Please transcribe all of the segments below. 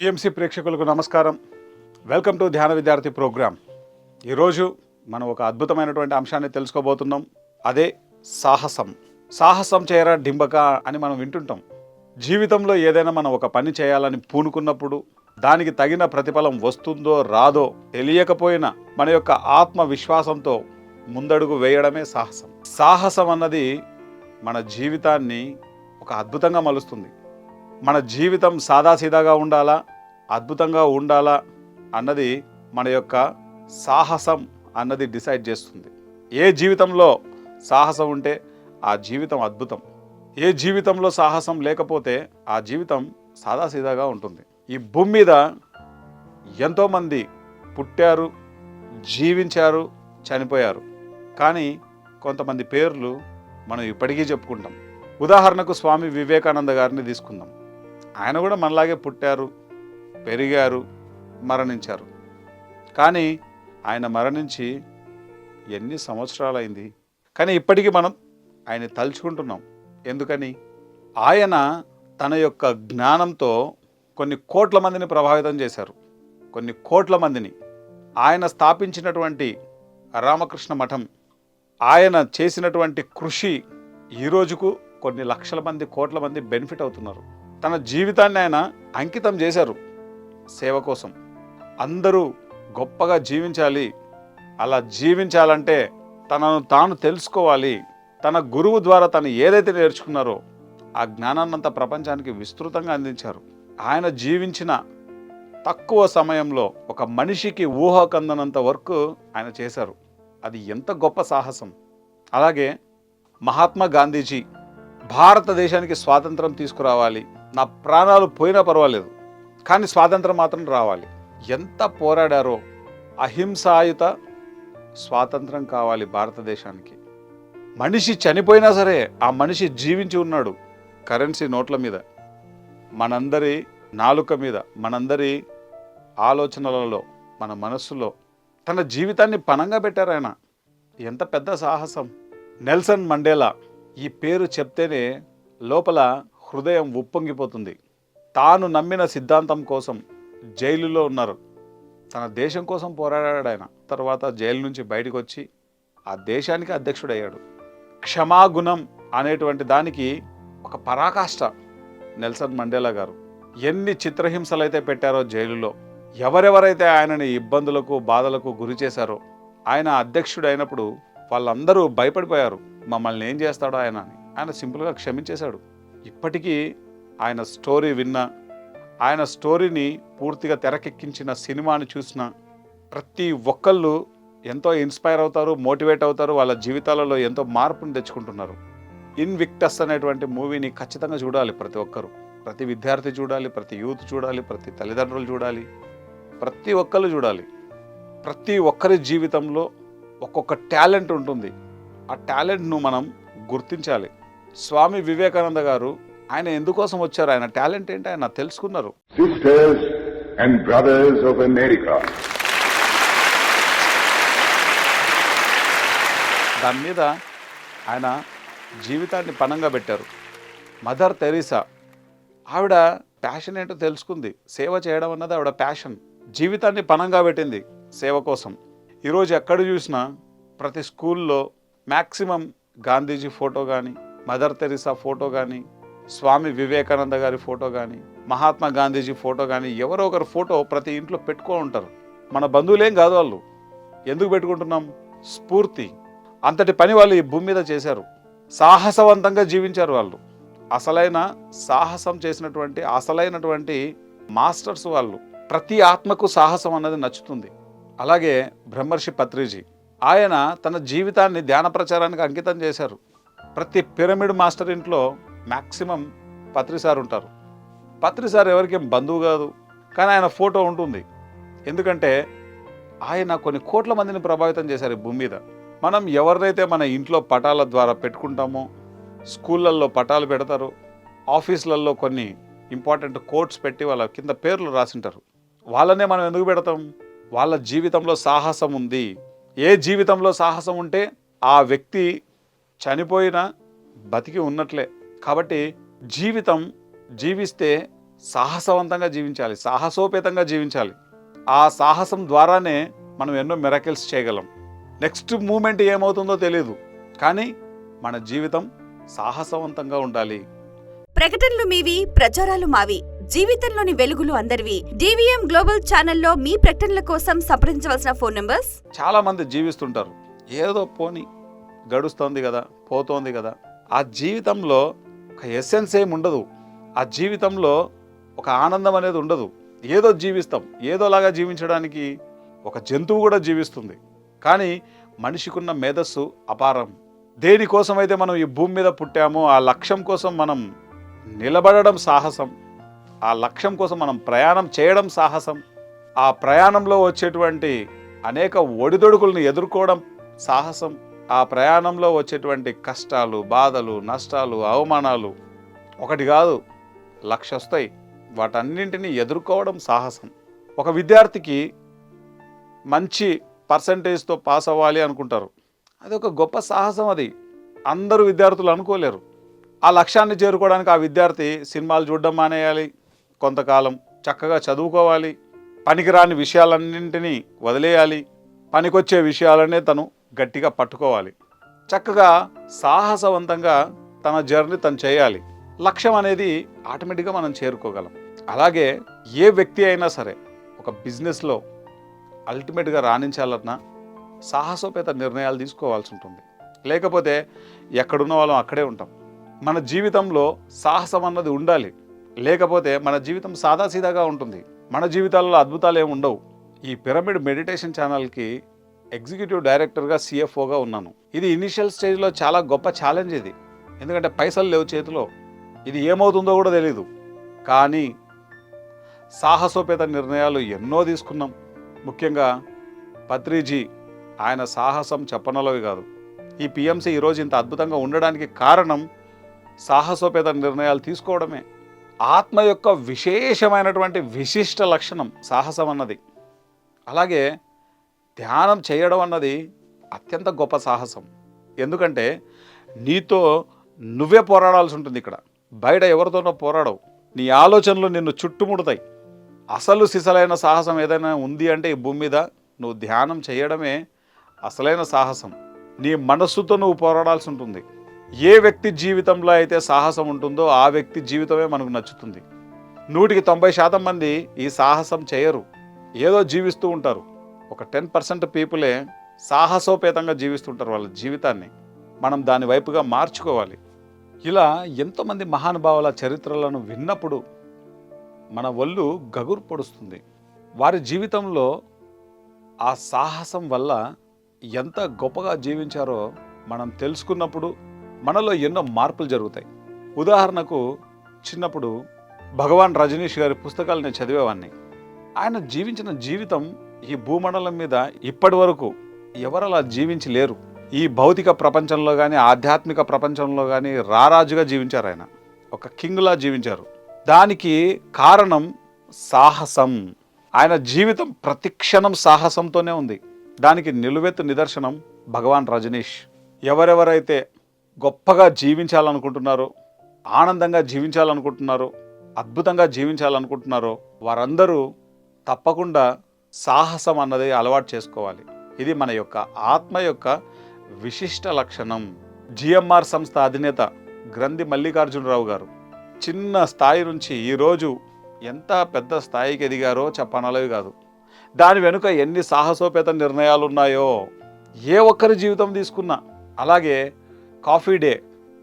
PMC ప్రేక్షకులకు నమస్కారం. Welcome to ధ్యాన విద్యార్థి ప్రోగ్రామ్. ఈరోజు మనం ఒక అద్భుతమైనటువంటి అంశాన్ని తెలుసుకోబోతున్నాం. అదే సాహసం. సాహసం చేయరా డింబక అని మనం వింటుంటాం. జీవితంలో ఏదైనా మనం ఒక పని చేయాలని పూనుకున్నప్పుడు దానికి తగిన ప్రతిఫలం వస్తుందో రాదో తెలియకపోయినా మన యొక్క ఆత్మవిశ్వాసంతో ముందడుగు వేయడమే సాహసం. సాహసం అన్నది మన జీవితాన్ని ఒక అద్భుతంగా మలుస్తుంది. మన జీవితం సాదాసీదాగా ఉండాలా, అద్భుతంగా ఉండాలా అన్నది మన యొక్క సాహసం అన్నది డిసైడ్ చేస్తుంది. ఏ జీవితంలో సాహసం ఉంటే ఆ జీవితం అద్భుతం. ఏ జీవితంలో సాహసం లేకపోతే ఆ జీవితం సాదాసీదాగా ఉంటుంది. ఈ భూమి మీద ఎంతోమంది పుట్టారు, జీవించారు, చనిపోయారు. కానీ కొంతమంది పేర్లు మనం ఇప్పటికీ చెప్పుకుంటాం. ఉదాహరణకు స్వామి వివేకానంద గారిని తీసుకుందాం. ఆయన కూడా మనలాగే పుట్టారు, పెరిగారు, మరణించారు. కానీ ఆయన మరణించి ఎన్ని సంవత్సరాలైంది, కానీ ఇప్పటికీ మనం ఆయన తలుచుకుంటున్నాం. ఎందుకని? ఆయన తన యొక్క జ్ఞానంతో కొన్ని కోట్ల మందిని ప్రభావితం చేశారు. కొన్ని కోట్ల మందిని. ఆయన స్థాపించినటువంటి రామకృష్ణ మఠం, ఆయన చేసినటువంటి కృషి ఈ రోజుకు కొన్ని లక్షల మంది, కోట్ల మంది బెనిఫిట్ అవుతున్నారు. తన జీవితాన్ని ఆయన అంకితం చేశారు సేవ కోసం. అందరూ గొప్పగా జీవించాలి, అలా జీవించాలంటే తనను తాను తెలుసుకోవాలి. తన గురువు ద్వారా తను ఏదైతే నేర్చుకున్నారో ఆ జ్ఞానాన్నంతా ప్రపంచానికి విస్తృతంగా అందించారు. ఆయన జీవించిన తక్కువ సమయంలో ఒక మనిషికి ఊహకందనంత వర్క్ ఆయన చేశారు. అది ఎంత గొప్ప సాహసం. అలాగే మహాత్మా గాంధీజీ భారతదేశానికి స్వాతంత్రం తీసుకురావాలి, నా ప్రాణాలు పోయినా పర్వాలేదు కానీ స్వాతంత్రం మాత్రం రావాలి. ఎంత పోరాడారో. అహింసాయుత స్వాతంత్రం కావాలి భారతదేశానికి. మనిషి చనిపోయినా సరే ఆ మనిషి జీవించి ఉన్నాడు. కరెన్సీ నోట్ల మీద, మనందరి నాలుక మీద, మనందరి ఆలోచనలలో, మన మనస్సులో తన జీవితాన్ని పణంగా పెట్టారు ఆయన. ఎంత పెద్ద సాహసం. నెల్సన్ మండేలా ఈ పేరు చెప్తేనే లోపల హృదయం ఉప్పొంగిపోతుంది. తాను నమ్మిన సిద్ధాంతం కోసం జైలులో ఉన్నారు. తన దేశం కోసం పోరాడాడు ఆయన. తర్వాత జైలు నుంచి బయటకు వచ్చి ఆ దేశానికి అధ్యక్షుడయ్యాడు. క్షమాగుణం అనేటువంటి దానికి ఒక పరాకాష్ట నెల్సన్ మండేలా గారు. ఎన్ని చిత్రహింసలు అయితే పెట్టారో జైలులో, ఎవరెవరైతే ఆయనని ఇబ్బందులకు, బాధలకు గురి చేశారో, ఆయన అధ్యక్షుడు అయినప్పుడు వాళ్ళందరూ భయపడిపోయారు. మమ్మల్ని ఏం చేస్తాడో ఆయన అని. ఆయన సింపుల్గా క్షమించేశాడు. ఇప్పటికీ ఆయన స్టోరీ విన్నా, ఆయన స్టోరీని పూర్తిగా తెరకెక్కించిన సినిమాని చూసిన ప్రతి ఒక్కళ్ళు ఎంతో ఇన్స్పైర్ అవుతారు, మోటివేట్ అవుతారు. వాళ్ళ జీవితాలలో ఎంతో మార్పుని తెచ్చుకుంటున్నారు. ఇన్విక్టస్ అనేటువంటి మూవీని ఖచ్చితంగా చూడాలి ప్రతి ఒక్కరు. ప్రతి విద్యార్థి చూడాలి, ప్రతి యూత్ చూడాలి, ప్రతి తల్లిదండ్రులు చూడాలి, ప్రతి ఒక్కరు చూడాలి. ప్రతి ఒక్కరి జీవితంలో ఒక్కొక్క టాలెంట్ ఉంటుంది. ఆ టాలెంట్ను మనం గుర్తించాలి. స్వామి వివేకానంద గారు ఆయన ఎందుకోసం వచ్చారు, ఆయన టాలెంట్ ఏంటి ఆయన తెలుసుకున్నారు. Sisters and brothers of America. దాని మీద ఆయన జీవితాన్ని పణంగా పెట్టారు. మదర్ తెరీసా, ఆవిడ ప్యాషన్ ఏంటో తెలుసుకుంది. సేవ చేయడం అన్నది ఆవిడ ప్యాషన్. జీవితాన్ని పణంగా పెట్టింది సేవ కోసం. ఈరోజు ఎక్కడ చూసినా ప్రతి స్కూల్లో మ్యాక్సిమం గాంధీజీ ఫోటో కానీ, మదర్ తెరీసా ఫోటో కానీ, స్వామి వివేకానంద గారి ఫోటో కానీ, మహాత్మా గాంధీజీ ఫోటో కానీ, ఎవరో ఒకరు ఫోటో ప్రతి ఇంట్లో పెట్టుకొని ఉంటారు. మన బంధువులేం కాదు వాళ్ళు. ఎందుకు పెట్టుకుంటున్నాం? స్ఫూర్తి. అంతటి పని వాళ్ళు ఈ భూమి మీద చేశారు. సాహసవంతంగా జీవించారు వాళ్ళు. అసలైన సాహసం చేసినటువంటి అసలైనటువంటి మాస్టర్స్ వాళ్ళు. ప్రతి ఆత్మకు సాహసం అన్నది నచ్చుతుంది. అలాగే బ్రహ్మర్షి పత్రిజీ, ఆయన తన జీవితాన్ని ధ్యాన ప్రచారానికి అంకితం చేశారు. ప్రతి పిరమిడ్ మాస్టర్ ఇంట్లో మ్యాక్సిమం పత్రిసార్ ఉంటారు. పత్రిసార్ ఎవరికేం బంధువు కాదు, కానీ ఆయన ఫోటో ఉంటుంది. ఎందుకంటే ఆయన కొన్ని కోట్ల మందిని ప్రభావితం చేశారు ఈ భూమి మీద. మనం ఎవరినైతే మన ఇంట్లో పటాల ద్వారా పెట్టుకుంటామో, స్కూళ్ళల్లో పటాలు పెడతారు, ఆఫీసులలో కొన్ని ఇంపార్టెంట్ కోట్స్ పెట్టి వాళ్ళ కింద పేర్లు రాసింటారు. వాళ్ళనే మనం ఎందుకు పెడతాం? వాళ్ళ జీవితంలో సాహసం ఉంది. ఏ జీవితంలో సాహసం ఉంటే ఆ వ్యక్తి చనిపోయినా బతికి ఉన్నట్లే. కాబట్టి జీవితం జీవిస్తే సాహసవంతంగా జీవించాలి, సాహసోపేతంగా జీవించాలి. ఆ సాహసం ద్వారానే మనం ఎన్నో మిరకిల్స్ చేయగలం. నెక్స్ట్ మూమెంట్ ఏమవుతుందో తెలియదు, కానీ మన జీవితం సాహసవంతంగా ఉండాలి. ప్రకటనలు మీవి, ప్రచారాలు మావి. జీవితంలోని వెలుగులు అందరివి. డివిఎం గ్లోబల్ ఛానల్లో మీ ప్రకటనల కోసం సంప్రదించవలసిన ఫోన్ నంబర్స్. చాలా మంది జీవిస్తుంటారు, ఏదో పోని గడుస్తోంది కదా, పోతోంది కదా. ఆ జీవితంలో ఒక ఎసెన్స్ ఏమి ఉండదు, ఆ జీవితంలో ఒక ఆనందం అనేది ఉండదు. ఏదో జీవిస్తాం, ఏదోలాగా జీవించడానికి ఒక జంతువు కూడా జీవిస్తుంది. కానీ మనిషికున్న మేధస్సు అపారం. దేనికోసమైతే మనం ఈ భూమి మీద పుట్టామో ఆ లక్ష్యం కోసం మనం నిలబడడం సాహసం, ఆ లక్ష్యం కోసం మనం ప్రయాణం చేయడం సాహసం, ఆ ప్రయాణంలో వచ్చేటువంటి అనేక ఒడిదొడుకులను ఎదుర్కోవడం సాహసం, ఆ ప్రయాణంలో వచ్చేటువంటి కష్టాలు, బాధలు, నష్టాలు, అవమానాలు ఒకటి కాదు, 1,00,000 వస్తాయి. వాటన్నింటినీ ఎదుర్కోవడం సాహసం. ఒక విద్యార్థికి మంచి పర్సంటేజ్తో పాస్ అవ్వాలి అనుకుంటారు, అది ఒక గొప్ప సాహసం. అది అందరూ విద్యార్థులు అనుకోలేరు. ఆ లక్ష్యాన్ని చేరుకోవడానికి ఆ విద్యార్థి సినిమాలు చూడడం మానేయాలి, కొంతకాలం చక్కగా చదువుకోవాలి, పనికిరాని విషయాలన్నింటినీ వదిలేయాలి, పనికొచ్చే విషయాలనే తను గట్టిగా పట్టుకోవాలి, చక్కగా సాహసవంతంగా తన జర్నీ తను చేయాలి. లక్ష్యం అనేది ఆటోమేటిక్గా మనం చేరుకోగలం. అలాగే ఏ వ్యక్తి అయినా సరే ఒక బిజినెస్లో అల్టిమేట్గా రాణించాలన్నా సాహసోపేత నిర్ణయాలు తీసుకోవాల్సి ఉంటుంది. లేకపోతే ఎక్కడున్న వాళ్ళం అక్కడే ఉంటాం. మన జీవితంలో సాహసం అన్నది ఉండాలి, లేకపోతే మన జీవితం సాదాసీదాగా ఉంటుంది. మన జీవితాల్లో అద్భుతాలు ఏమి ఉండవు. ఈ పిరమిడ్ మెడిటేషన్ ఛానల్కి ఎగ్జిక్యూటివ్ డైరెక్టర్గా, CFOగా ఉన్నాను. ఇది ఇనిషియల్ స్టేజ్లో చాలా గొప్ప ఛాలెంజ్ ఇది. ఎందుకంటే పైసలు లేవు చేతిలో, ఇది ఏమవుతుందో కూడా తెలీదు. కానీ సాహసోపేత నిర్ణయాలు ఎన్నో తీసుకున్నాం. ముఖ్యంగా పత్రిజీ, ఆయన సాహసం చెప్పనలవి కాదు. ఈ PMC ఈరోజు ఇంత అద్భుతంగా ఉండడానికి కారణం సాహసోపేత నిర్ణయాలు తీసుకోవడమే. ఆత్మ యొక్క విశేషమైనటువంటి విశిష్ట లక్షణం సాహసం అన్నది. అలాగే ధ్యానం చేయడం అన్నది అత్యంత గొప్ప సాహసం. ఎందుకంటే నీతో నువ్వే పోరాడాల్సి ఉంటుంది. ఇక్కడ బయట ఎవరితోనో పోరాడవు, నీ ఆలోచనలు నిన్ను చుట్టుముడతాయి. అసలు సిసలైన సాహసం ఏదైనా ఉంది అంటే ఈ భూమి మీద నువ్వు ధ్యానం చేయడమే అసలైన సాహసం. నీ మనస్సుతో నువ్వు పోరాడాల్సి ఉంటుంది. ఏ వ్యక్తి జీవితంలో అయితే సాహసం ఉంటుందో ఆ వ్యక్తి జీవితమే మనకు నచ్చుతుంది. 100% మంది ఈ సాహసం చేయరు, ఏదో జీవిస్తూ ఉంటారు. ఒక 10% పీపులే సాహసోపేతంగా జీవిస్తుంటారు వాళ్ళ జీవితాన్ని. మనం దాని వైపుగా మార్చుకోవాలి. ఇలా ఎంతోమంది మహానుభావుల చరిత్రలను విన్నప్పుడు మన ఒళ్ళు గగురు పొడుస్తుంది. వారి జీవితంలో ఆ సాహసం వల్ల ఎంత గొప్పగా జీవించారో మనం తెలుసుకున్నప్పుడు మనలో ఎన్నో మార్పులు జరుగుతాయి. ఉదాహరణకు చిన్నప్పుడు భగవాన్ రజనీష్ గారి పుస్తకాలు నేను చదివేవాడిని. ఆయన జీవించిన జీవితం ఈ భూమండలం మీద ఇప్పటి వరకు ఎవరలా జీవించి లేరు. ఈ భౌతిక ప్రపంచంలో కానీ ఆధ్యాత్మిక ప్రపంచంలో కానీ రారాజుగా జీవించారు. ఆయన ఒక కింగ్లా జీవించారు. దానికి కారణం సాహసం. ఆయన జీవితం ప్రతిక్షణం సాహసంతోనే ఉంది. దానికి నిలువెత్తు నిదర్శనం భగవాన్ రజనీష్. ఎవరెవరైతే గొప్పగా జీవించాలనుకుంటున్నారో, ఆనందంగా జీవించాలనుకుంటున్నారో, అద్భుతంగా జీవించాలనుకుంటున్నారో వారందరూ తప్పకుండా సాహసం అన్నది అలవాటు చేసుకోవాలి. ఇది మన యొక్క ఆత్మ యొక్క విశిష్ట లక్షణం. GMR సంస్థ అధినేత గ్రంథి మల్లికార్జునరావు గారు చిన్న స్థాయి నుంచి ఈరోజు ఎంత పెద్ద స్థాయికి ఎదిగారో చెప్పనలవి కాదు. దాని వెనుక ఎన్ని సాహసోపేత నిర్ణయాలు ఉన్నాయో ఏ ఒక్కరి జీవితం తీసుకున్నా. అలాగే కాఫీ డే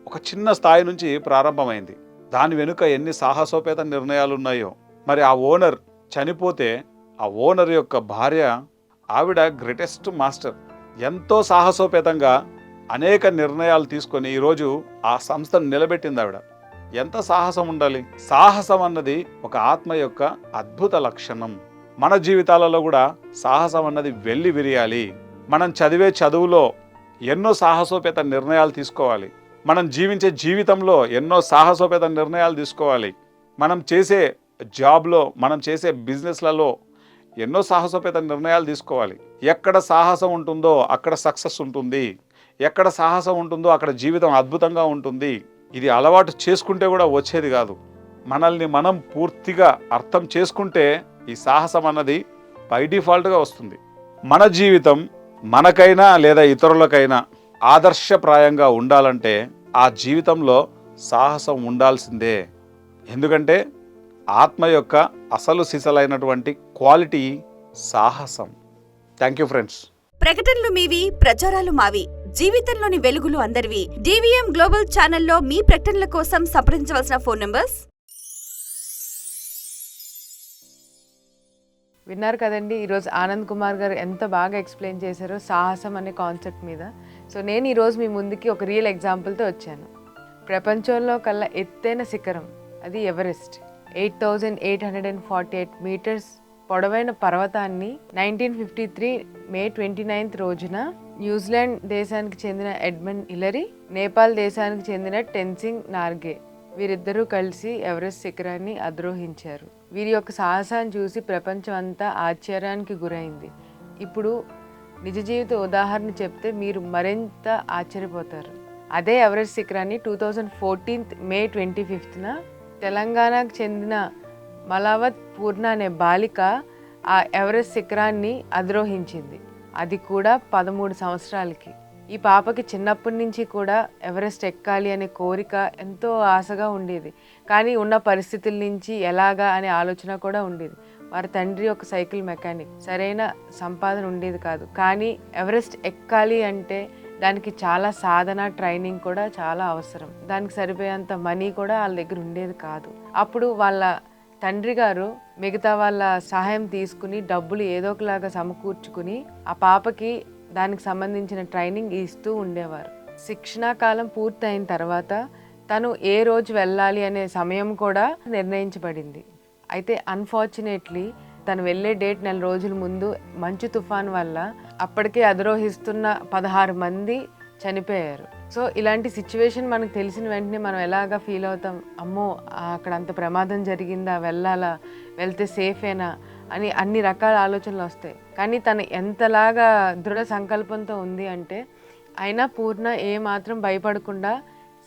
ఒక చిన్న స్థాయి నుంచి ప్రారంభమైంది. దాని వెనుక ఎన్ని సాహసోపేత నిర్ణయాలు ఉన్నాయో. మరి ఆ ఓనర్ చనిపోతే ఆ ఓనర్ యొక్క భార్య, ఆవిడ గ్రేటెస్ట్ మాస్టర్. ఎంతో సాహసోపేతంగా అనేక నిర్ణయాలు తీసుకొని ఈరోజు ఆ సంస్థను నిలబెట్టింది ఆవిడ. ఎంత సాహసం ఉండాలి. సాహసం అన్నది ఒక ఆత్మ యొక్క అద్భుత లక్షణం. మన జీవితాలలో కూడా సాహసం అన్నది వెళ్ళి విరియాలి. మనం చదివే చదువులో ఎన్నో సాహసోపేత నిర్ణయాలు తీసుకోవాలి. మనం జీవించే జీవితంలో ఎన్నో సాహసోపేత నిర్ణయాలు తీసుకోవాలి. మనం చేసే జాబ్లో, మనం చేసే బిజినెస్లలో ఎన్నో సాహసోపేత నిర్ణయాలు తీసుకోవాలి. ఎక్కడ సాహసం ఉంటుందో అక్కడ సక్సెస్ ఉంటుంది. ఎక్కడ సాహసం ఉంటుందో అక్కడ జీవితం అద్భుతంగా ఉంటుంది. ఇది అలవాటు చేసుకుంటే కూడా వచ్చేది కాదు. మనల్ని మనం పూర్తిగా అర్థం చేసుకుంటే ఈ సాహసం అన్నది బై డిఫాల్ట్గా వస్తుంది. మన జీవితం మనకైనా లేదా ఇతరులకైనా ఆదర్శప్రాయంగా ఉండాలంటే ఆ జీవితంలో సాహసం ఉండాల్సిందే. ఎందుకంటే ఆత్మ యొక్క అసలు సిసలైనటువంటి క్వాలిటీ సాహసం. Thank you friends. ప్రకటనలు మీవి, ప్రచారాలు మావి. జీవితంలోని వెలుగులు అందరివి. డివిఎం గ్లోబల్ ఛానల్లో మీ ప్రకటనల కోసం సంప్రదించవలసిన ఫోన్ నంబర్స్. విన్నారు కదండి, ఈరోజు ఆనంద్ కుమార్ గారు ఎంత బాగా ఎక్స్ప్లెయిన్ చేశారో సాహసం అనే కాన్సెప్ట్ మీద. సో నేను ఈరోజు మీ ముందుకి ఒక రియల్ ఎగ్జాంపుల్తో వచ్చాను. ప్రపంచంలో కల్లా ఎత్తైన శిఖరం అది ఎవరెస్ట్. 8,848 మీటర్స్ పొడవైన పర్వతాన్ని 1953 మే 29 రోజున న్యూజిలాండ్ దేశానికి చెందిన ఎడ్మండ్ హిలరీ, నేపాల్ దేశానికి చెందిన టెన్సింగ్ నార్గే వీరిద్దరూ కలిసి ఎవరెస్ట్ శిఖరాన్ని అధిరోహించారు. వీరి యొక్క సాహసాన్ని చూసి ప్రపంచం అంతా ఆశ్చర్యానికి గురైంది. ఇప్పుడు నిజ జీవిత ఉదాహరణ చెప్తే మీరు మరింత ఆశ్చర్యపోతారు. అదే ఎవరెస్ట్ శిఖరాన్ని 2014 మే 25న తెలంగాణకు చెందిన మలావత్ పూర్ణ అనే బాలిక ఆ ఎవరెస్ట్ శిఖరాన్ని అధిరోహించింది. అది కూడా 13 సంవత్సరాలకి. ఈ పాపకి చిన్నప్పటి నుంచి కూడా ఎవరెస్ట్ ఎక్కాలి అనే కోరిక ఎంతో ఆశగా ఉండేది. కానీ ఉన్న పరిస్థితుల నుంచి ఎలాగా అనే ఆలోచన కూడా ఉండేది. వారి తండ్రి ఒక సైకిల్ మెకానిక్, సరైన సంపాదన ఉండేది కాదు. కానీ ఎవరెస్ట్ ఎక్కాలి అంటే దానికి చాలా సాధన, ట్రైనింగ్ కూడా చాలా అవసరం. దానికి సరిపోయేంత మనీ కూడా వాళ్ళ దగ్గర ఉండేది కాదు. అప్పుడు వాళ్ళ తండ్రి గారు మిగతా వాళ్ళ సహాయం తీసుకుని డబ్బులు ఏదో ఒకలాగా సమకూర్చుకుని ఆ పాపకి దానికి సంబంధించిన ట్రైనింగ్ ఇస్తూ ఉండేవారు. శిక్షణా కాలం పూర్తయిన తర్వాత తను ఏ రోజు వెళ్ళాలి అనే సమయం కూడా నిర్ణయించబడింది. అయితే అన్ఫార్చునేట్లీ తను వెళ్ళే డేట్ 4 రోజుల ముందు మంచు తుఫాన్ వల్ల అప్పటికే అధిరోహిస్తున్న 16 మంది చనిపోయారు. సో ఇలాంటి సిచ్యువేషన్ మనకు తెలిసిన వెంటనే మనం ఎలాగా ఫీల్ అవుతాం, అమ్మో అక్కడ అంత ప్రమాదం జరిగిందా, వెళ్ళాలా, వెళ్తే సేఫేనా అని అన్ని రకాల ఆలోచనలు వస్తాయి. కానీ తను ఎంతలాగా దృఢ సంకల్పంతో ఉంది అంటే అయినా పూర్ణ ఏమాత్రం భయపడకుండా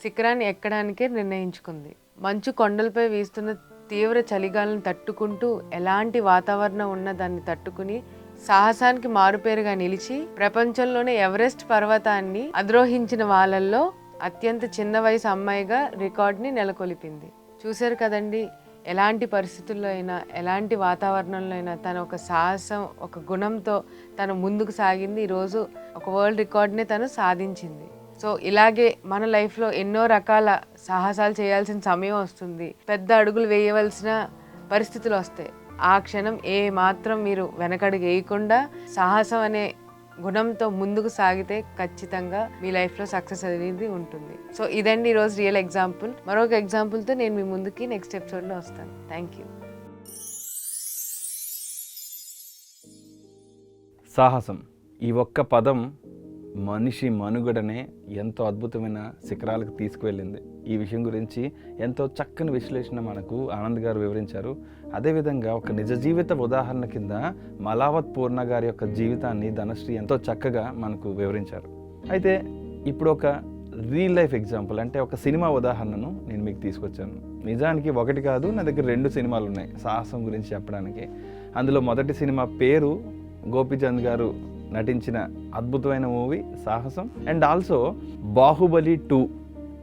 శిఖరాన్ని ఎక్కడానికే నిర్ణయించుకుంది. మంచు కొండలపై వీస్తున్న తీవ్ర చలిగాలను తట్టుకుంటూ ఎలాంటి వాతావరణం ఉన్నా దాన్ని తట్టుకుని సాహసానికి మారుపేరుగా నిలిచి ప్రపంచంలోనే ఎవరెస్ట్ పర్వతాన్ని అధిరోహించిన వాళ్ళల్లో అత్యంత చిన్న వయసు అమ్మాయిగా రికార్డ్ని నెలకొల్పింది. చూశారు కదండి, ఎలాంటి పరిస్థితుల్లో అయినా ఎలాంటి వాతావరణంలో అయినా తన ఒక సాహసం, ఒక గుణంతో తను ముందుకు సాగింది. ఈరోజు ఒక వరల్డ్ రికార్డ్ని తను సాధించింది. సో ఇలాగే మన లైఫ్లో ఎన్నో రకాల సాహసాలు చేయాల్సిన సమయం వస్తుంది, పెద్ద అడుగులు వేయవలసిన పరిస్థితులు వస్తాయి. ఆ క్షణం ఏ మాత్రం మీరు వెనకడుగు వేయకుండా సాహసం అనే గుణంతో ముందుకు సాగితే ఖచ్చితంగా మీ లైఫ్లో సక్సెస్ అనేది ఉంటుంది. సో ఇదండి ఈరోజు రియల్ ఎగ్జాంపుల్. మరొక ఎగ్జాంపుల్తో నేను మీ ముందుకి నెక్స్ట్ ఎపిసోడ్లో వస్తాను. Thank you. సాహసం ఈ ఒక్క పదం మనిషి మనుగడనే ఎంతో అద్భుతమైన శిఖరాలకు తీసుకువెళ్ళింది. ఈ విషయం గురించి ఎంతో చక్కని విశ్లేషణ మనకు ఆనంద్ గారు వివరించారు. అదేవిధంగా ఒక నిజ జీవిత ఉదాహరణ కింద మలావత్ పూర్ణ గారి యొక్క జీవితాన్ని ధనశ్రీ ఎంతో చక్కగా మనకు వివరించారు. అయితే ఇప్పుడు ఒక రియల్ లైఫ్ ఎగ్జాంపుల్, అంటే ఒక సినిమా ఉదాహరణను నేను మీకు తీసుకొచ్చాను. నిజానికి ఒకటి కాదు, నా దగ్గర 2 సినిమాలు ఉన్నాయి సాహసం గురించి చెప్పడానికి. అందులో మొదటి సినిమా పేరు గోపీచంద్ గారు నటించిన అద్భుతమైన మూవీ సాహసం, అండ్ ఆల్సో బాహుబలి 2.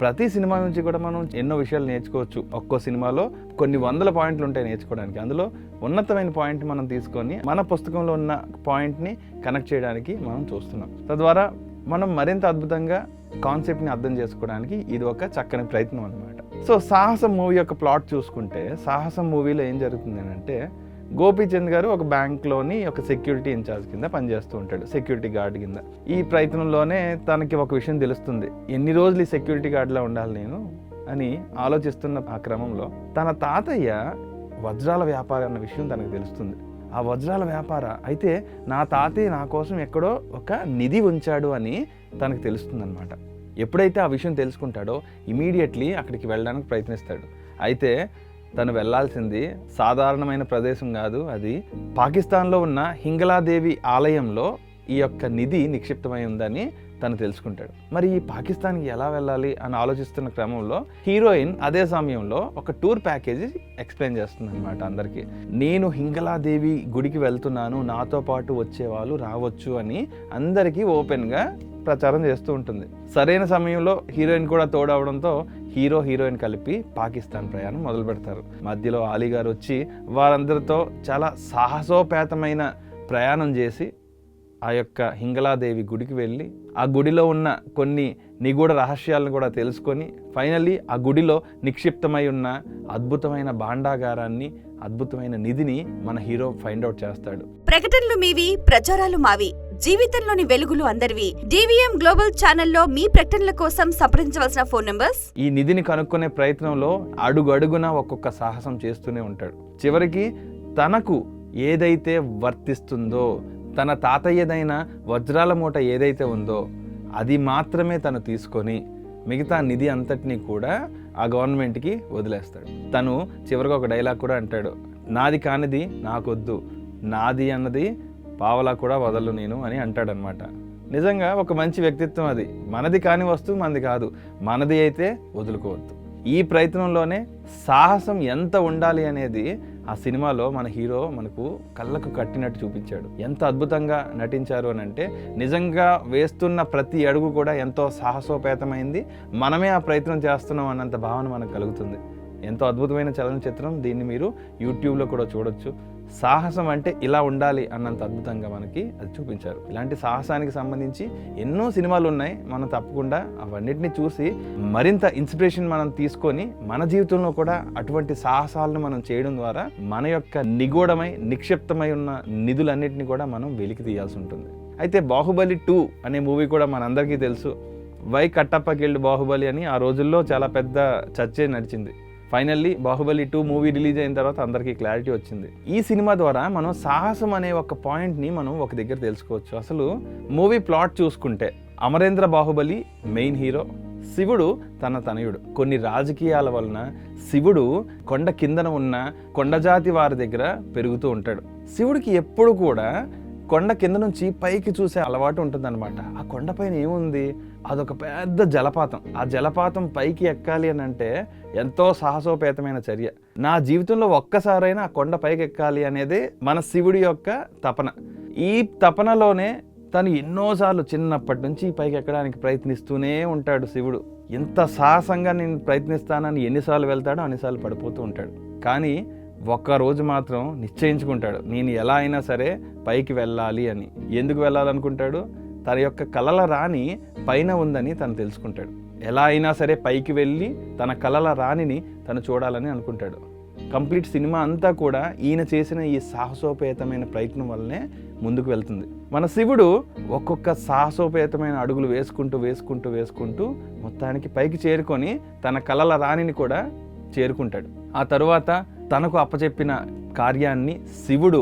ప్రతి సినిమా నుంచి కూడా మనం ఎన్నో విషయాలు నేర్చుకోవచ్చు. ఒక్కో సినిమాలో కొన్ని వందల పాయింట్లు ఉంటాయి నేర్చుకోవడానికి. అందులో ఉన్నతమైన పాయింట్ మనం తీసుకొని మన పుస్తకంలో ఉన్న పాయింట్ని కనెక్ట్ చేయడానికి మనం చూస్తున్నాం. తద్వారా మనం మరింత అద్భుతంగా కాన్సెప్ట్ని అర్థం చేసుకోవడానికి ఇది ఒక చక్కని ప్రయత్నం అన్నమాట. సో సాహసం మూవీ యొక్క ప్లాట్ చూసుకుంటే, సాహసం మూవీలో ఏం జరుగుతుంది అంటే, గోపీచంద్ గారు ఒక బ్యాంక్లోని ఒక సెక్యూరిటీ ఇన్ఛార్జ్ కింద పనిచేస్తూ ఉంటాడు, సెక్యూరిటీ గార్డ్ కింద. ఈ ప్రయత్నంలోనే తనకి ఒక విషయం తెలుస్తుంది, ఎన్ని రోజులు ఈ సెక్యూరిటీ గార్డ్లో ఉండాలి నేను అని ఆలోచిస్తున్న ఆ క్రమంలో తన తాతయ్య వజ్రాల వ్యాపారి అన్న విషయం తనకు తెలుస్తుంది. ఆ వజ్రాల వ్యాపార అయితే నా తాతయ్య నా కోసం ఎక్కడో ఒక నిధి ఉంచాడు అని తనకు తెలుస్తుందన్నమాట. ఎప్పుడైతే ఆ విషయం తెలుసుకుంటాడో ఇమీడియట్లీ అక్కడికి వెళ్ళడానికి ప్రయత్నిస్తాడు. అయితే తను వెళ్ళాల్సింది సాధారణమైన ప్రదేశం కాదు, అది పాకిస్తాన్లో ఉన్న హింగలాదేవి ఆలయంలో ఈ యొక్క నిధి నిక్షిప్తమై ఉందని తను తెలుసుకుంటాడు. మరి ఈ పాకిస్తాన్కి ఎలా వెళ్ళాలి అని ఆలోచిస్తున్న క్రమంలో హీరోయిన్ అదే సమయంలో ఒక టూర్ ప్యాకేజీ ఎక్స్ప్లెయిన్ చేస్తుంది అనమాట అందరికీ. నేను హింగళాదేవి గుడికి వెళ్తున్నాను, నాతో పాటు వచ్చేవాళ్ళు రావచ్చు అని అందరికీ ఓపెన్గా ప్రచారం చేస్తూ ఉంటుంది. సరైన సమయంలో హీరోయిన్ కూడా తోడవడంతో హీరోయిన్ కలిపి పాకిస్తాన్ ప్రయాణం మొదలు పెడతారు. మధ్యలో ఆలీ గారు వచ్చి వారందరితో చాలా సాహసోపేతమైన ప్రయాణం చేసి ఆ యొక్క హింగళాదేవి గుడికి వెళ్ళి ఆ గుడిలో ఉన్న కొన్ని నిగూఢ రహస్యాలను కూడా తెలుసుకొని ఫైనల్లీ ఆ గుడిలో నిక్షిప్తమై ఉన్న అద్భుతమైన భాండాగారాన్ని, అద్భుతమైన నిధిని మన హీరో ఫైండ్ అవుట్ చేస్తాడు. ప్రకటనలు మీవి, ప్రచారాలు మావి. జీవితంలోని వెలుగులు అందరివి. DVM గ్లోబల్ ఛానల్లో మీ ప్రకటనల కోసం సంప్రదించవలసిన ఫోన్ నంబర్స్. ఈ నిధిని కనుక్కునే ప్రయత్నంలో అడుగడుగునా ఒక్కొక్క సాహసం చేస్తూనే ఉంటాడు. చివరికి తనకు ఏదైతే వర్తిస్తుందో, తన తాతయ్యదైన వజ్రాల మూట ఏదైతే ఉందో అది మాత్రమే తను తీసుకొని మిగతా నిధి అంతటినీ కూడా ఆ గవర్నమెంట్కి వదిలేస్తాడు. తను చివరికి ఒక డైలాగ్ కూడా అంటాడు, నాది కానిది నాకొద్దు, నాది అన్నది పావలా కూడా వదలు నేను అని అంటాడనమాట. నిజంగా ఒక మంచి వ్యక్తిత్వం అది. మనది కాని వస్తువు మనది కాదు, మనది అయితే వదులుకోవద్దు. ఈ ప్రయత్నంలోనే సాహసం ఎంత ఉండాలి అనేది ఆ సినిమాలో మన హీరో మనకు కళ్ళకు కట్టినట్టు చూపించాడు. ఎంత అద్భుతంగా నటించారు అని అంటే నిజంగా వేస్తున్న ప్రతి అడుగు కూడా ఎంతో సాహసోపేతమైంది. మనమే ఆ ప్రయత్నం చేస్తున్నాం అన్నంత భావన మనకు కలుగుతుంది. ఎంతో అద్భుతమైన చలనచిత్రం. దీన్ని మీరు యూట్యూబ్లో కూడా చూడొచ్చు. సాహసం అంటే ఇలా ఉండాలి అన్నంత అద్భుతంగా మనకి అది చూపించారు. ఇలాంటి సాహసానికి సంబంధించి ఎన్నో సినిమాలు ఉన్నాయి. మనం తప్పకుండా అవన్నిటిని చూసి మరింత ఇన్స్పిరేషన్ మనం తీసుకొని మన జీవితంలో కూడా అటువంటి సాహసాలను మనం చేయడం ద్వారా మన యొక్క నిగూఢమై నిక్షిప్తమై ఉన్న నిధులన్నింటినీ కూడా మనం వెలికి తీయాల్సి ఉంటుంది. అయితే బాహుబలి 2 అనే మూవీ కూడా మనందరికీ తెలుసు. వై కట్టప్ప కిల్డ్ బాహుబలి అని ఆ రోజుల్లో చాలా పెద్ద చర్చే నడిచింది. ఫైనల్లీ బాహుబలి 2 మూవీ రిలీజ్ అయిన తర్వాత అందరికీ క్లారిటీ వచ్చింది. ఈ సినిమా ద్వారా మనం సాహసం అనే ఒక పాయింట్ని మనం ఒక దగ్గర తెలుసుకోవచ్చు. అసలు మూవీ ప్లాట్ చూసుకుంటే అమరేంద్ర బాహుబలి మెయిన్ హీరో, శివుడు తన తనయుడు. కొన్ని రాజకీయాల వలన శివుడు కొండ కిందన ఉన్న కొండజాతి వారి దగ్గర పెరుగుతూ ఉంటాడు. శివుడికి ఎప్పుడు కూడా కొండ కింద నుంచి పైకి చూసే అలవాటు ఉంటుందన్నమాట. ఆ కొండపైన ఏముంది? అదొక పెద్ద జలపాతం. ఆ జలపాతం పైకి ఎక్కాలి అని అంటే ఎంతో సాహసోపేతమైన చర్య. నా జీవితంలో ఒక్కసారైనా ఆ కొండ పైకి ఎక్కాలి అనేది మన శివుడి యొక్క తపన. ఈ తపనలోనే తను ఎన్నోసార్లు చిన్నప్పటి నుంచి పైకి ఎక్కడానికి ప్రయత్నిస్తూనే ఉంటాడు శివుడు. ఎంత సాహసంగా నేను ప్రయత్నిస్తానని ఎన్నిసార్లు వెళ్తాడో అన్నిసార్లు పడిపోతూ ఉంటాడు. కానీ ఒక్కరోజు మాత్రం నిశ్చయించుకుంటాడు, నేను ఎలా అయినా సరే పైకి వెళ్ళాలి అని. ఎందుకు వెళ్ళాలనుకుంటాడు? తన యొక్క కలల రాణి పైన ఉందని తను తెలుసుకుంటాడు. ఎలా అయినా సరే పైకి వెళ్ళి తన కలల రాణిని తను చూడాలని అనుకుంటాడు. కంప్లీట్ సినిమా అంతా కూడా ఈయన చేసిన ఈ సాహసోపేతమైన ప్రయత్నం వల్లనే ముందుకు వెళ్తుంది. మన శివుడు ఒక్కొక్క సాహసోపేతమైన అడుగులు వేసుకుంటూ మొత్తానికి పైకి చేరుకొని తన కలల రాణిని కూడా చేరుకుంటాడు. ఆ తరువాత తనకు అప్పచెప్పిన కార్యాన్ని శివుడు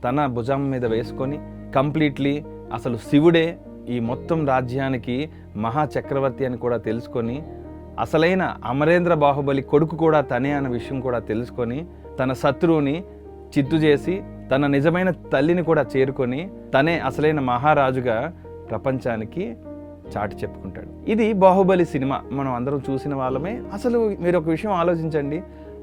తన భుజం మీద వేసుకొని కంప్లీట్లీ అసలు శివుడే ఈ మొత్తం రాజ్యానికి మహాచక్రవర్తి అని కూడా తెలుసుకొని, అసలైన అమరేంద్ర బాహుబలి కొడుకు కూడా తనే అన్న విషయం కూడా తెలుసుకొని, తన శత్రువుని చిత్తు చేసి తన నిజమైన తల్లిని కూడా చేరుకొని తనే అసలైన మహారాజుగా ప్రపంచానికి చాటి చెప్పుకుంటాడు. ఇది బాహుబలి సినిమా మనం అందరం చూసిన వాళ్ళమే. అసలు మీరు ఒక విషయం ఆలోచించండి,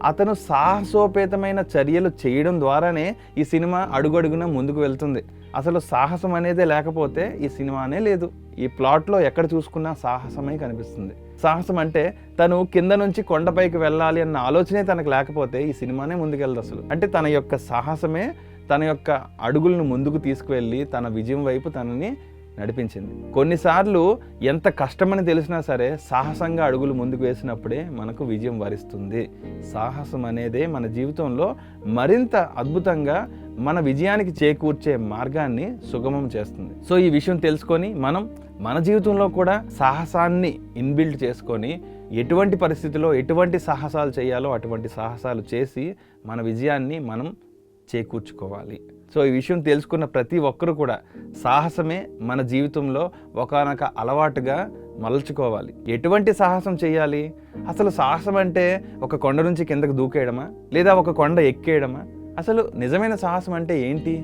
అతను సాహసోపేతమైన చర్యలు చేయడం ద్వారానే ఈ సినిమా అడుగడుగున ముందుకు వెళ్తుంది. అసలు సాహసం అనేదే లేకపోతే ఈ సినిమానే లేదు. ఈ ప్లాట్లో ఎక్కడ చూసుకున్నా సాహసమే కనిపిస్తుంది. సాహసం అంటే తను కింద నుంచి కొండపైకి వెళ్ళాలి అన్న ఆలోచనే తనకు లేకపోతే ఈ సినిమానే ముందుకెళ్ళదు అసలు. అంటే తన యొక్క సాహసమే తన యొక్క అడుగులను ముందుకు తీసుకువెళ్ళి తన విజయం వైపు తనని నడిపించింది. కొన్నిసార్లు ఎంత కష్టమని తెలిసినా సరే సాహసంగా అడుగులు ముందుకు వేసినప్పుడే మనకు విజయం వరిస్తుంది. సాహసం అనేదే మన జీవితంలో మరింత అద్భుతంగా మన విజయానికి చేకూర్చే మార్గాన్ని సుగమం చేస్తుంది. సో ఈ విషయం తెలుసుకొని మనం మన జీవితంలో కూడా సాహసాన్ని ఇన్బిల్డ్ చేసుకొని ఎటువంటి పరిస్థితిలో ఎటువంటి సాహసాలు చేయాలో అటువంటి సాహసాలు చేసి మన విజయాన్ని మనం చేకూర్చుకోవాలి. సో ఈ విషయం తెలుసుకున్న ప్రతి ఒక్కరు కూడా సాహసమే మన జీవితంలో ఒకానొక అలవాటుగా మలుచుకోవాలి. ఎటువంటి సాహసం చేయాలి? అసలు సాహసం అంటే ఒక కొండ నుంచి కిందకు దూకేయడమా, లేదా ఒక కొండ ఎక్కేయడమా? అసలు నిజమైన సాహసం అంటే ఏంటి?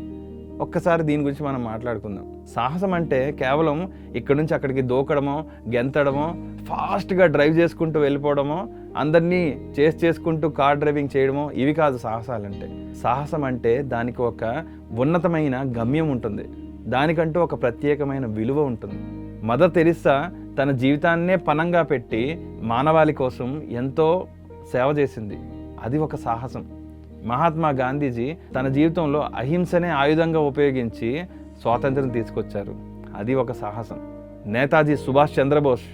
ఒక్కసారి దీని గురించి మనం మాట్లాడుకుందాం. సాహసం అంటే కేవలం ఇక్కడి నుంచి అక్కడికి దూకడమో, గెంతడమో, ఫాస్ట్గా డ్రైవ్ చేసుకుంటూ వెళ్ళిపోవడమో, అందరినీ చేసుకుంటూ కార్ డ్రైవింగ్ చేయడమో ఇవి కాదు సాహసాలంటే. సాహసం అంటే దానికి ఒక ఉన్నతమైన గమ్యం ఉంటుంది, దానికంటూ ఒక ప్రత్యేకమైన విలువ ఉంటుంది. మదర్ తెరిస్సా తన జీవితాన్నే పణంగా పెట్టి మానవాళి కోసం ఎంతో సేవ చేసింది, అది ఒక సాహసం. మహాత్మా గాంధీజీ తన జీవితంలో అహింసనే ఆయుధంగా ఉపయోగించి స్వాతంత్రం తీసుకొచ్చారు, అది ఒక సాహసం. నేతాజీ సుభాష్ చంద్రబోస్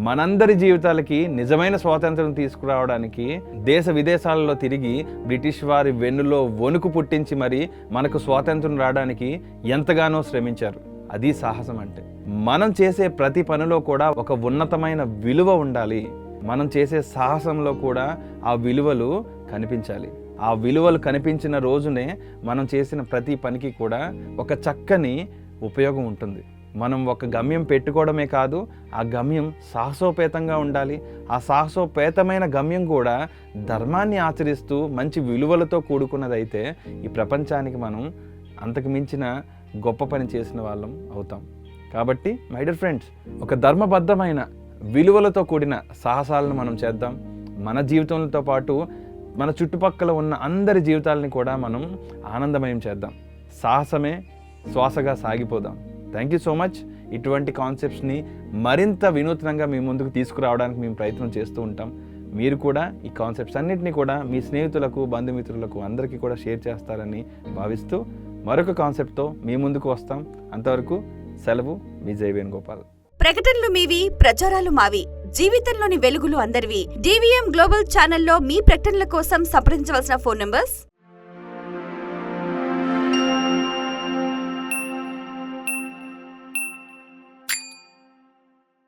మనందరి జీవితాలకి నిజమైన స్వాతంత్రం తీసుకురావడానికి దేశ విదేశాలలో తిరిగి బ్రిటిష్ వారి వెన్నులో వణుకు పుట్టించి మరి మనకు స్వాతంత్రం రావడానికి ఎంతగానో శ్రమించారు, అది సాహసం అంటే. మనం చేసే ప్రతి పనిలో కూడా ఒక ఉన్నతమైన విలువ ఉండాలి. మనం చేసే సాహసంలో కూడా ఆ విలువలు కనిపించాలి. ఆ విలువలు కనిపించిన రోజునే మనం చేసిన ప్రతి పనికి కూడా ఒక చక్కని ఉపయోగం ఉంటుంది. మనం ఒక గమ్యం పెట్టుకోవడమే కాదు, ఆ గమ్యం సాహసోపేతంగా ఉండాలి. ఆ సాహసోపేతమైన గమ్యం కూడా ధర్మాన్ని ఆచరిస్తూ మంచి విలువలతో కూడుకున్నదైతే ఈ ప్రపంచానికి మనం అంతకు మించిన గొప్ప పని చేసిన వాళ్ళం అవుతాం. కాబట్టి మై డియర్ ఫ్రెండ్స్, ఒక ధర్మబద్ధమైన విలువలతో కూడిన సాహసాలను మనం చేద్దాం. మన జీవితంతో పాటు మన చుట్టుపక్కల ఉన్న అందరి జీవితాలని కూడా మనం ఆనందమయం చేద్దాం. సాహసమే శ్వాసగా సాగిపోదాం. Thank you so much. ఇటువంటి కాన్సెప్ట్స్ని మరింత వినూత్నంగా మీ ముందుకు తీసుకురావడానికి మేము ప్రయత్నం చేస్తూ ఉంటాం. మీరు కూడా ఈ కాన్సెప్ట్స్ అన్నింటినీ కూడా మీ స్నేహితులకు, బంధుమిత్రులకు అందరికీ కూడా షేర్ చేస్తారని భావిస్తూ మరొక కాన్సెప్ట్తో మీ ముందుకు వస్తాం. అంతవరకు సెలవు, మీ జై వేణుగోపాల్. ప్రకటనలు మీవి, ప్రచారాలు మావి. జీవితంలోని వెలుగులు అందరివి. DVM గ్లోబల్ ఛానల్లో మీ ప్రకటనల కోసం సంప్రదించవలసిన ఫోన్ నంబర్స్